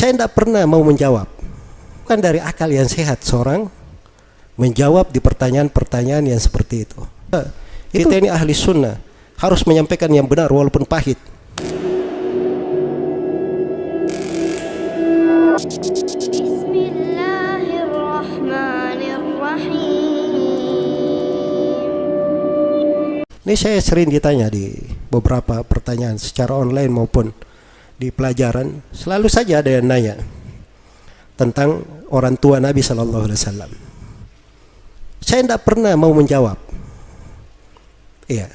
Saya tidak pernah mau menjawab. Bukan dari akal yang sehat seorang menjawab di pertanyaan-pertanyaan yang seperti itu. Kita ini ahli sunnah, harus menyampaikan yang benar walaupun pahit. Ini saya sering ditanya di beberapa pertanyaan secara online maupun di pelajaran, selalu saja ada yang nanya tentang orang tua Nabi Sallallahu Alaihi Wasallam. Saya tidak pernah mau menjawab. Iya,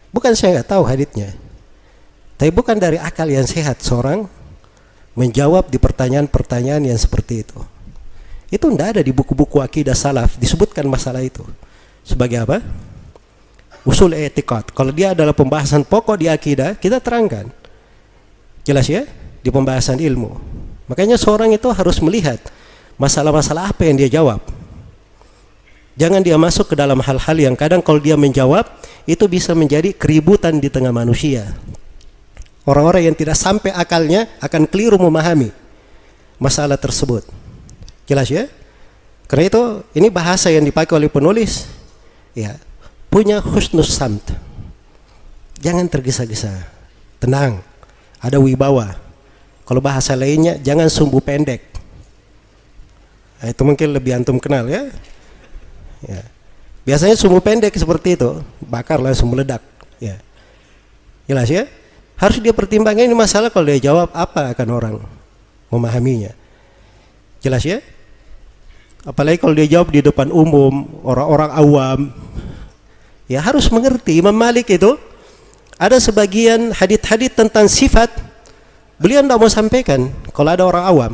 bukan saya nggak tahu haditsnya, tapi bukan dari akal yang sehat seorang menjawab di pertanyaan-pertanyaan yang seperti itu. Itu tidak ada di buku-buku akidah salaf disebutkan masalah itu. Sebagai apa? Usul i'tiqad. Kalau dia adalah pembahasan pokok di akidah, kita terangkan. Jelas ya? Di pembahasan ilmu. Makanya seorang itu harus melihat masalah-masalah apa yang dia jawab. Jangan dia masuk ke dalam hal-hal yang kadang kalau dia menjawab, itu bisa menjadi keributan di tengah manusia. Orang-orang yang tidak sampai akalnya akan keliru memahami masalah tersebut. Jelas ya? Karena itu, ini bahasa yang dipakai oleh penulis. Ya, punya husnus samt. Jangan tergesa-gesa. Tenang. Ada wibawa. Kalau bahasa lainnya, jangan sumbu pendek. Nah, itu mungkin lebih antum kenal ya. Ya. Biasanya sumbu pendek seperti itu, bakar langsung meledak. Ya. Jelas ya? Harus dia pertimbangkan ini masalah, kalau dia jawab apa akan orang memahaminya. Jelas ya? Apalagi kalau dia jawab di depan umum, orang-orang awam. Ya harus mengerti, Imam Malik itu ada sebagian hadits-hadits tentang sifat beliau tidak mau sampaikan kalau ada orang awam.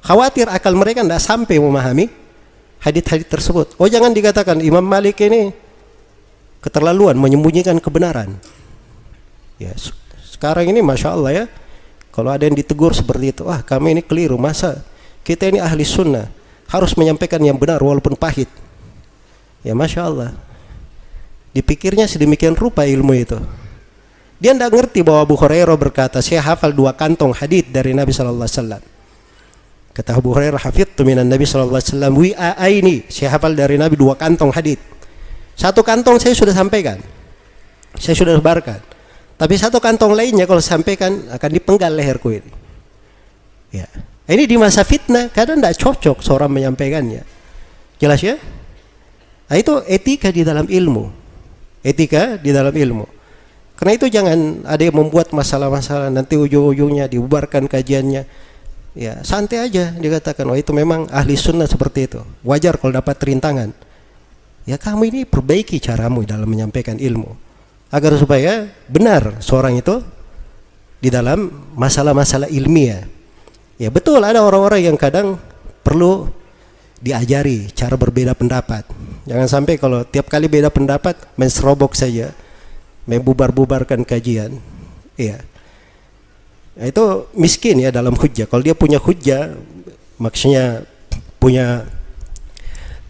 Khawatir akal mereka tidak sampai memahami hadits-hadits tersebut. Oh, jangan dikatakan Imam Malik ini keterlaluan menyembunyikan kebenaran. Ya, sekarang ini Masya Allah ya, kalau ada yang ditegur seperti itu, wah kami ini keliru, masa kita ini ahli sunnah harus menyampaikan yang benar walaupun pahit. Ya Masya Allah, dipikirnya sedemikian rupa ilmu itu. Dia tidak ngerti bahwa Abu Hurairah berkata, saya hafal 2 kantong hadits dari Nabi Sallallahu Alaihi Wasallam. Kata Abu Hurairah, hafidtu minan Nabi Sallallahu Alaihi Wasallam wi'aini, saya hafal dari Nabi 2 kantong hadits. 1 kantong saya sudah sampaikan, saya sudah sebarkan. Tapi 1 kantong lainnya kalau sampaikan akan dipenggal leherku ini. Ya, ini di masa fitnah kadang tidak cocok seorang menyampaikannya. Jelas ya? Nah, itu etika di dalam ilmu. Etika di dalam ilmu. Karena itu jangan ada yang membuat masalah-masalah nanti ujung-ujungnya dibubarkan kajiannya. Ya, santai aja dikatakan, oh itu memang ahli sunnah seperti itu. Wajar kalau dapat rintangan. Ya kamu ini perbaiki caramu dalam menyampaikan ilmu. Agar supaya benar seorang itu di dalam masalah-masalah ilmiah. Ya betul, ada orang-orang yang kadang perlu diajari cara berbeda pendapat. Jangan sampai kalau tiap kali beda pendapat menserobok saja, membubar-bubarkan kajian. Iya. Nah, itu miskin ya dalam hujjah. Kalau dia punya hujjah, maksudnya punya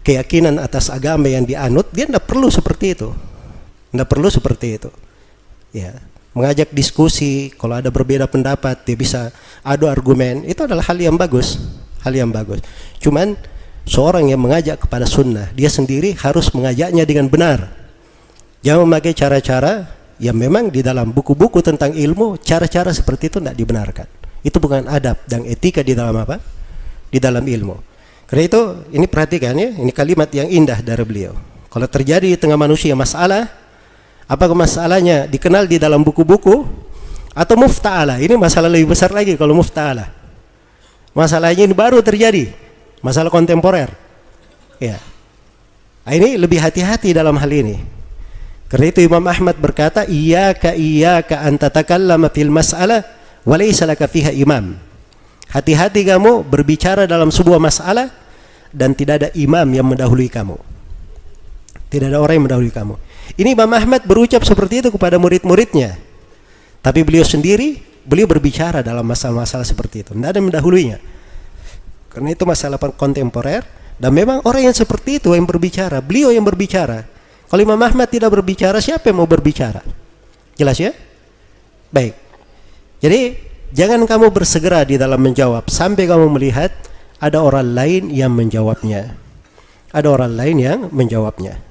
keyakinan atas agama yang dianut, dia tidak perlu seperti itu. Tidak perlu seperti itu. Ya, mengajak diskusi, kalau ada berbeda pendapat, dia bisa adu argumen, itu adalah hal yang bagus. Hal yang bagus. Cuman seorang yang mengajak kepada sunnah, dia sendiri harus mengajaknya dengan benar. Jangan memakai cara-cara yang memang di dalam buku-buku tentang ilmu, cara-cara seperti itu tidak dibenarkan. Itu bukan adab dan etika di dalam apa? Di dalam ilmu. Karena itu, ini perhatikan ya, ini kalimat yang indah dari beliau. Kalau terjadi di tengah manusia masalah, apakah masalahnya dikenal di dalam buku-buku atau mufta'alah? Ini masalah lebih besar lagi kalau mufta'alah. Masalahnya ini baru terjadi, masalah kontemporer. Ya. Nah, ini lebih hati-hati dalam hal ini. Karena itu Imam Ahmad berkata, iyyaka an tatakallama fil mas'alah wa laysa laka fiha imam. Hati-hati kamu berbicara dalam sebuah masalah dan tidak ada imam yang mendahului kamu. Tidak ada orang yang mendahului kamu. Ini Imam Ahmad berucap seperti itu kepada murid-muridnya. Tapi beliau sendiri, beliau berbicara dalam masalah-masalah seperti itu. Tidak ada yang mendahuluinya. Karena itu masalah kontemporer. Dan memang orang yang seperti itu yang berbicara. Beliau yang berbicara. Kalau Imam Ahmad tidak berbicara, siapa yang mau berbicara? Jelas ya? Baik. Jadi Jangan kamu bersegera di dalam menjawab sampai kamu melihat ada orang lain yang menjawabnya. Ada orang lain yang menjawabnya.